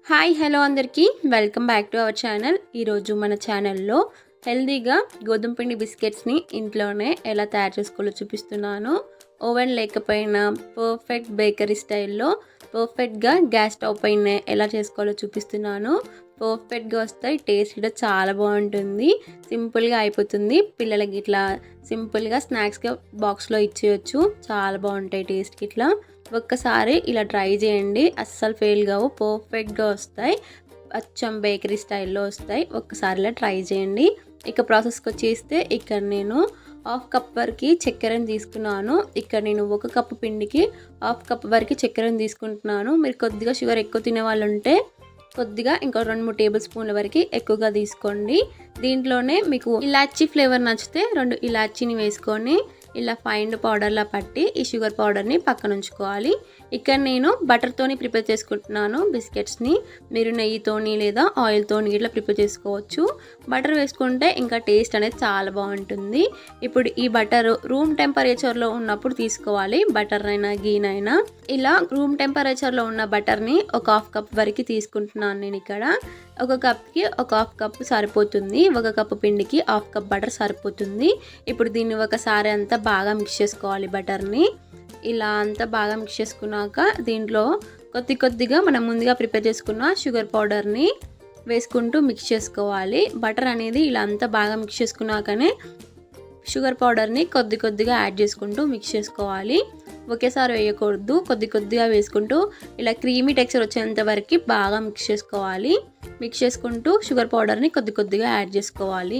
Hi hello అందరికీ welcome back to our channel. ఈరోజు మన ఛానల్లో హెల్దీగా గోధుమ పిండి బిస్కెట్స్ని ఇంట్లోనే ఎలా తయారు చేసుకోవాలో చూపిస్తున్నాను. ఓవెన్ లేకపోయినా పర్ఫెక్ట్ బేకరీ స్టైల్లో పర్ఫెక్ట్గా గ్యాస్ స్టవ్ పైన ఎలా చేసుకోవాలో చూపిస్తున్నాను. పర్ఫెక్ట్గా వస్తాయి, టేస్ట్ కూడా చాలా బాగుంటుంది, సింపుల్గా అయిపోతుంది. పిల్లలకి ఇట్లా సింపుల్గా స్నాక్స్గా బాక్స్లో ఇచ్చేయచ్చు, చాలా బాగుంటాయి టేస్ట్కి. ఇట్లా ఒక్కసారి ఇలా ట్రై చేయండి, అస్సలు ఫెయిల్ కావు, పర్ఫెక్ట్గా వస్తాయి, అచ్చం బేకరీ స్టైల్లో వస్తాయి. ఒక్కసారి ఇలా ట్రై చేయండి. ఇక ప్రాసెస్కి వచ్చేస్తే ఇక్కడ నేను హాఫ్ కప్ వరకు చక్కెరని తీసుకున్నాను. ఇక్కడ నేను 1 కప్పు పిండికి హాఫ్ కప్ వరకు చక్కెరని తీసుకుంటున్నాను. మీరు కొద్దిగా షుగర్ ఎక్కువ తినే వాళ్ళు ఉంటే కొద్దిగా ఇంకో 2-3 టేబుల్ స్పూన్ల వరకు ఎక్కువగా తీసుకోండి. దీంట్లోనే మీకు ఇలాచీ ఫ్లేవర్ నచ్చితే 2 ఇలాచీని వేసుకొని ఇలా ఫైన్ పౌడర్లా పట్టి ఈ షుగర్ పౌడర్ని పక్కన ఉంచుకోవాలి. ఇక్కడ నేను బటర్తోని ప్రిపేర్ చేసుకుంటున్నాను బిస్కెట్స్ని. మీరు నెయ్యితోని లేదా ఆయిల్తోని ఇట్లా ప్రిపేర్ చేసుకోవచ్చు. బటర్ వేసుకుంటే ఇంకా టేస్ట్ అనేది చాలా బాగుంటుంది. ఇప్పుడు ఈ బటర్ రూమ్ టెంపరేచర్లో ఉన్నప్పుడు తీసుకోవాలి, బటర్ అయినా గీనైనా. ఇలా రూమ్ టెంపరేచర్లో ఉన్న బటర్ని ఒక హాఫ్ కప్ వరకు తీసుకుంటున్నాను నేను. ఇక్కడ 1 కప్కి ఒక హాఫ్ కప్ సరిపోతుంది, 1 కప్పు పిండికి హాఫ్ కప్ బటర్ సరిపోతుంది. ఇప్పుడు దీన్ని ఒకసారి అంతా బాగా మిక్స్ చేసుకోవాలి. బటర్ని ఇలా అంతా బాగా మిక్స్ చేసుకున్నాక దీంట్లో కొద్దిగా మనం ముందుగా ప్రిపేర్ చేసుకున్న షుగర్ పౌడర్ని వేసుకుంటూ మిక్స్ చేసుకోవాలి. బటర్ అనేది ఇలా అంతా బాగా మిక్స్ చేసుకున్నాకనే షుగర్ పౌడర్ని కొద్దిగా యాడ్ చేసుకుంటూ మిక్స్ చేసుకోవాలి. ఒకేసారి వేయకూడదు, కొద్దిగా వేసుకుంటూ ఇలా క్రీమీ టెక్స్చర్ వచ్చేంత వరకు బాగా మిక్స్ చేసుకోవాలి. మిక్స్ చేసుకుంటూ షుగర్ పౌడర్ని కొద్దిగా యాడ్ చేసుకోవాలి.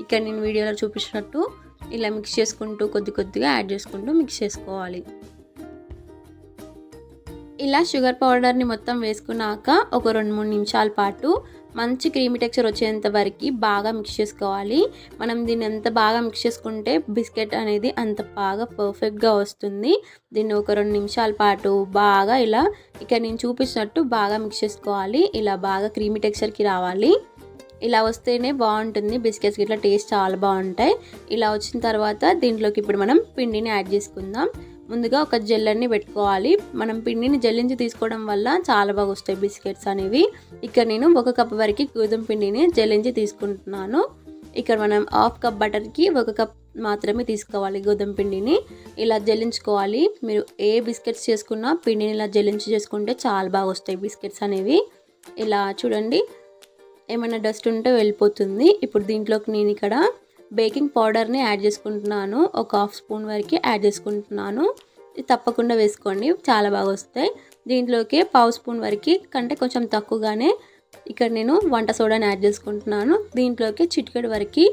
ఇక్కడ నేను వీడియోలో చూపించినట్టు ఇలా మిక్స్ చేసుకుంటూ కొద్దిగా యాడ్ చేసుకుంటూ మిక్స్ చేసుకోవాలి. ఇలా షుగర్ పౌడర్ని మొత్తం వేసుకున్నాక ఒక 2-3 నిమిషాల పాటు మంచి క్రీమీ టెక్స్చర్ వచ్చేంత వరకు బాగా మిక్స్ చేసుకోవాలి. మనం దీన్ని ఎంత బాగా మిక్స్ చేసుకుంటే బిస్కెట్ అనేది అంత బాగా పర్ఫెక్ట్గా వస్తుంది. దీన్ని ఒక 2 నిమిషాల పాటు బాగా ఇలా ఇక్కడ నేను చూపించినట్టు బాగా మిక్స్ చేసుకోవాలి. ఇలా బాగా క్రీమీ టెక్స్చర్కి రావాలి. ఇలా వస్తేనే బాగుంటుంది బిస్కెట్స్కి, ఇట్లా టేస్ట్ చాలా బాగుంటాయి. ఇలా వచ్చిన తర్వాత దీంట్లోకి ఇప్పుడు మనం పిండిని యాడ్ చేసుకుందాం. ముందుగా ఒక జల్లెడని పెట్టుకోవాలి. మనం పిండిని జల్లించి తీసుకోవడం వల్ల చాలా బాగా వస్తాయి బిస్కెట్స్ అనేవి. ఇక్కడ నేను 1 కప్ వరకు గోధుమ పిండిని జల్లించి తీసుకుంటున్నాను. ఇక్కడ మనం హాఫ్ కప్ బటర్కి 1 కప్ మాత్రమే తీసుకోవాలి గోధుమ పిండిని. ఇలా జల్లించుకోవాలి. మీరు ఏ బిస్కెట్స్ చేసుకున్నా పిండిని ఇలా జల్లించి చేసుకుంటే చాలా బాగా వస్తాయి బిస్కెట్స్ అనేవి. ఇలా చూడండి, ఏమైనా డస్ట్ ఉంటే వెళ్ళిపోతుంది. ఇప్పుడు దీంట్లోకి నేను ఇక్కడ బేకింగ్ పౌడర్ని యాడ్ చేసుకుంటున్నాను. ఒక హాఫ్ స్పూన్ వరకు యాడ్ చేసుకుంటున్నాను. ఇది తప్పకుండా వేసుకోండి, చాలా బాగా వస్తాయి. దీంట్లోకి పావు స్పూన్ వరకు కంటే కొంచెం తక్కువగానే ఇక్కడ నేను వంట సోడాని యాడ్ చేసుకుంటున్నాను. దీంట్లోకి చిటికెడు వరకు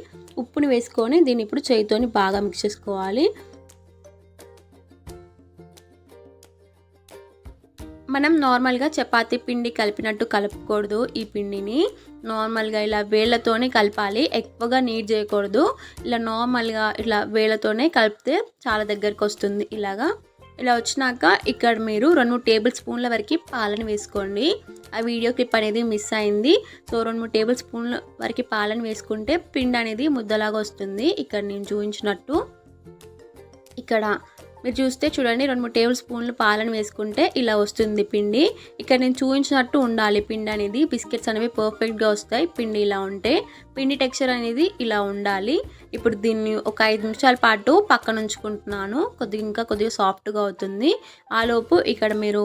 ఉప్పుని వేసుకొని దీన్ని ఇప్పుడు చేయితోని బాగా మిక్స్ చేసుకోవాలి. మనం నార్మల్గా చపాతీ పిండి కలిపినట్టు కలపకూడదు. ఈ పిండిని నార్మల్గా ఇలా వేళ్ళతోనే కలపాలి, ఎక్కువగా నీట్ చేయకూడదు. ఇలా నార్మల్గా ఇట్లా వేళ్ళతోనే కలిపితే చాలా దగ్గరకు వస్తుంది. ఇలా వచ్చినాక ఇక్కడ మీరు 2 టేబుల్ స్పూన్ల వరకు పాలను వేసుకోండి. ఆ వీడియో క్లిప్ అనేది మిస్ అయింది. సో 2-3 టేబుల్ స్పూన్ల వరకు పాలను వేసుకుంటే పిండి అనేది ముద్దలాగా వస్తుంది. ఇక్కడ నేను చూపించినట్టు ఇక్కడ మీరు చూస్తే చూడండి, 2-3 టేబుల్ స్పూన్లు పాలను వేసుకుంటే ఇలా వస్తుంది పిండి. ఇక్కడ నేను చూపించినట్టు ఉండాలి పిండి అనేది. బిస్కెట్స్ అనేవి పర్ఫెక్ట్గా వస్తాయి పిండి ఇలా ఉంటే. పిండి టెక్స్చర్ అనేది ఇలా ఉండాలి. ఇప్పుడు దీన్ని ఒక 5 నిమిషాల పాటు పక్కన ఉంచుకుంటున్నాను. కొద్దిగా సాఫ్ట్గా అవుతుంది. ఆలోపు ఇక్కడ మీరు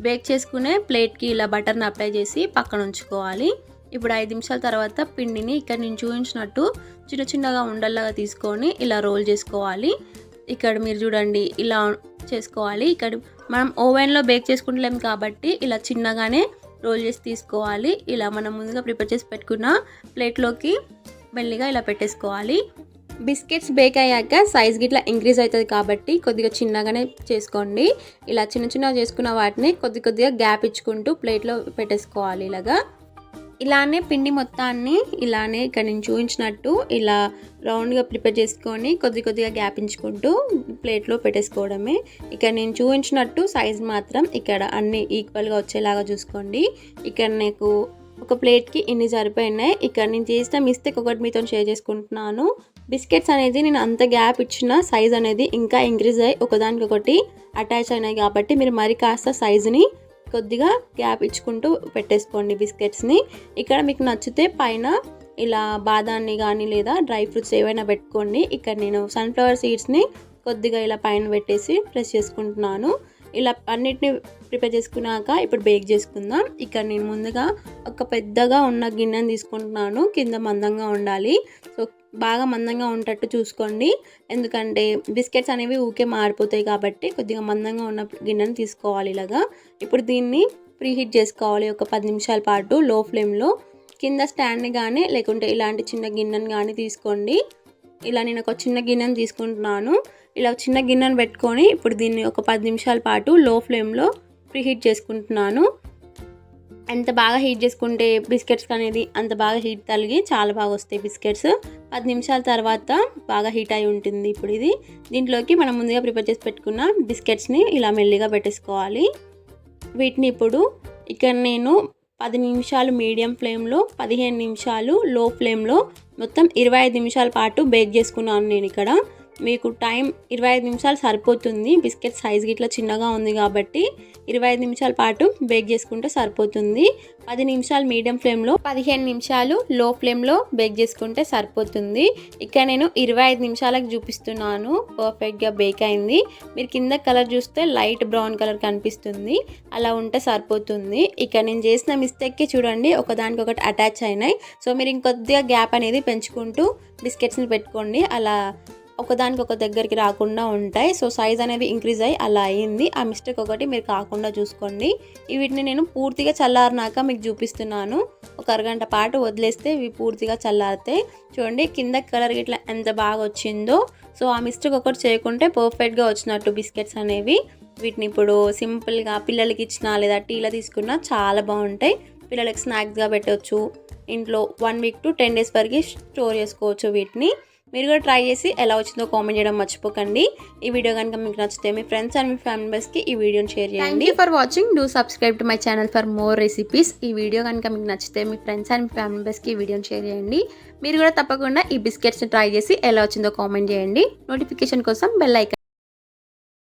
బేక్ చేసుకునే ప్లేట్కి ఇలా బటర్ని అప్లై చేసి పక్కన ఉంచుకోవాలి. ఇప్పుడు 5 నిమిషాల తర్వాత పిండిని ఇక్కడ నేను చూపించినట్టు చిన్నగా ఉండల్లాగా తీసుకొని ఇలా రోల్ చేసుకోవాలి. ఇక్కడ మీరు చూడండి, ఇలా చేసుకోవాలి. ఇక్కడ మనం ఓవెన్లో బేక్ చేసుకుంటలేం కాబట్టి ఇలా చిన్నగానే రోల్ చేసి తీసుకోవాలి. ఇలా మనం ముందుగా ప్రిపేర్ చేసి పెట్టుకున్న ప్లేట్లోకి మెల్లిగా ఇలా పెట్టేసుకోవాలి. బిస్కెట్స్ బేక్ అయ్యాక సైజ్ గిట్లా ఇంక్రీజ్ అవుతుంది కాబట్టి కొద్దిగా చిన్నగానే చేసుకోండి. ఇలా చిన్నగా చేసుకున్న వాటిని కొద్దిగా గ్యాప్ ఇచ్చుకుంటూ ప్లేట్లో పెట్టేసుకోవాలి. ఇలానే పిండి మొత్తాన్ని ఇలానే ఇక్కడ నేను చూపించినట్టు ఇలా రౌండ్గా ప్రిపేర్ చేసుకొని కొద్దిగా గ్యాప్ ఇచ్చుకుంటూ ప్లేట్లో పెట్టేసుకోవడమే. ఇక్కడ నేను చూపించినట్టు సైజ్ మాత్రం ఇక్కడ అన్నీ ఈక్వల్గా వచ్చేలాగా చూసుకోండి. ఇక్కడ నాకు ఒక ప్లేట్కి ఇన్ని సరిపోయినాయి. ఇక్కడ నేను చేసిన మిస్టేక్ ఒకటి మీతో షేర్ చేసుకుంటున్నాను. బిస్కెట్స్ అనేది నేను అంత గ్యాప్ ఇచ్చిన సైజ్ అనేది ఇంకా ఇంక్రీజ్ అయ్యి ఒకదానికొకటి అటాచ్ అయినాయి కాబట్టి మీరు మరి కాస్త సైజుని కొద్దిగా గ్యాప్ ఇచ్చుకుంటూ పెట్టేసుకోండి బిస్కెట్స్ని. ఇక్కడ మీకు నచ్చితే పైన ఇలా బాదాన్ని కానీ లేదా డ్రై ఫ్రూట్స్ ఏవైనా పెట్టుకోండి. ఇక్కడ నేను సన్ఫ్లవర్ సీడ్స్ని కొద్దిగా ఇలా పైన పెట్టేసి ప్రెస్ చేసుకుంటున్నాను. ఇలా అన్నిటిని ప్రిపేర్ చేసుకున్నాక ఇప్పుడు బేక్ చేసుకుందాం. ఇక్కడ నేను ముందుగా ఒక పెద్దగా ఉన్న గిన్నెని తీసుకుంటున్నాను. కింద మందంగా ఉండాలి, సో బాగా మందంగా ఉండేటట్టు చూసుకోండి. ఎందుకంటే బిస్కెట్స్ అనేవి ఊకే మారిపోతాయి కాబట్టి కొద్దిగా మందంగా ఉన్న గిన్నెని తీసుకోవాలి ఇలాగా. ఇప్పుడు దీన్ని ప్రీహీట్ చేసుకోవాలి ఒక 10 నిమిషాల పాటు లో ఫ్లేమ్లో. కింద స్టాండ్ని కానీ లేకుంటే ఇలాంటి చిన్న గిన్నెని కానీ తీసుకోండి. ఇలా నేను ఒక చిన్న గిన్నెని తీసుకుంటున్నాను. ఇలా చిన్న గిన్నెను పెట్టుకొని ఇప్పుడు దీన్ని ఒక 10 నిమిషాల పాటు లో ఫ్లేమ్లో ప్రీహీట్ చేసుకుంటున్నాను. ఎంత బాగా హీట్ చేసుకుంటే బిస్కెట్స్ అనేది అంత బాగా హీట్ తగిలి చాలా బాగా వస్తాయి బిస్కెట్స్. 10 నిమిషాల తర్వాత బాగా హీట్ అయి ఉంటుంది. ఇప్పుడు ఇది దీంట్లోకి మనం ముందుగా ప్రిపేర్ చేసి పెట్టుకున్న బిస్కెట్స్ని ఇలా మెల్లిగా పెట్టేసుకోవాలి. వీటిని ఇప్పుడు ఇక్కడ నేను 10 నిమిషాలు మీడియం ఫ్లేమ్లో, 15 నిమిషాలు లో ఫ్లేమ్లో, మొత్తం 25 నిమిషాల పాటు బేక్ చేసుకున్నాను నేను. ఇక్కడ మీకు టైం 25 నిమిషాలు సరిపోతుంది. బిస్కెట్ సైజ్ గిట్లా చిన్నగా ఉంది కాబట్టి 25 నిమిషాల పాటు బేక్ చేసుకుంటే సరిపోతుంది. 10 నిమిషాలు మీడియం ఫ్లేమ్లో, 15 నిమిషాలు లో ఫ్లేమ్లో బేక్ చేసుకుంటే సరిపోతుంది. ఇక్కడ నేను 25 నిమిషాలకు చూపిస్తున్నాను. పర్ఫెక్ట్గా బేక్ అయింది. మీరు కింద కలర్ చూస్తే లైట్ బ్రౌన్ కలర్ కనిపిస్తుంది, అలా ఉంటే సరిపోతుంది. ఇక్కడ నేను చేసిన మిస్టేక్కి చూడండి ఒకదానికొకటి అటాచ్ అయినాయి. సో మీరు ఇంకొద్దిగా గ్యాప్ అనేది పెంచుకుంటూ బిస్కెట్స్ని పెట్టుకోండి, అలా ఒకదానికి ఒక దగ్గరికి రాకుండా ఉంటాయి. సో సైజ్ అనేది ఇంక్రీజ్ అయ్యి అలా అయ్యింది. ఆ మిస్టేక్ ఒకటి మీరు కాకుండా చూసుకోండి. వీటిని నేను పూర్తిగా చల్లారినాక మీకు చూపిస్తున్నాను. ఒక అరగంట పాటు వదిలేస్తే ఇవి పూర్తిగా చల్లారితాయి. చూడండి కింద కలర్ ఇట్లా ఎంత బాగా వచ్చిందో. సో ఆ మిస్టేక్ ఒకటి చేయకుంటే పర్ఫెక్ట్గా వచ్చినట్టు బిస్కెట్స్ అనేవి. వీటిని ఇప్పుడు సింపుల్గా పిల్లలకి ఇచ్చినా లేదా టీలో తీసుకున్నా చాలా బాగుంటాయి. పిల్లలకి స్నాక్స్గా పెట్టవచ్చు. ఇంట్లో 1 వీక్ టు 10 డేస్ వరకు స్టోర్ చేసుకోవచ్చు వీటిని. మీరు కూడా ట్రై చేసి ఎలా వచ్చిందో కామెంట్ చేయడం మర్చిపోకండి. ఈ వీడియో కనుక మీకు నచ్చితే మీ ఫ్రెండ్స్ అండ్ మీ ఫ్యామిలీ మెంబర్స్కి ఈ వీడియోని షేర్ చేయండి. Thank you for watching. Do subscribe to my channel for more recipes. ఈ వీడియో కనుక మీకు నచ్చితే మీ ఫ్రెండ్స్ అండ్ మీ ఫ్యామిలీ మెంబర్స్కి ఈ వీడియోని షేర్ చేయండి. మీరు కూడా తప్పకుండా ఈ బిస్కెట్స్ని ట్రై చేసి ఎలా వచ్చిందో కామెంట్ చేయండి. నోటిఫికేషన్ కోసం బెల్ ఐకాన్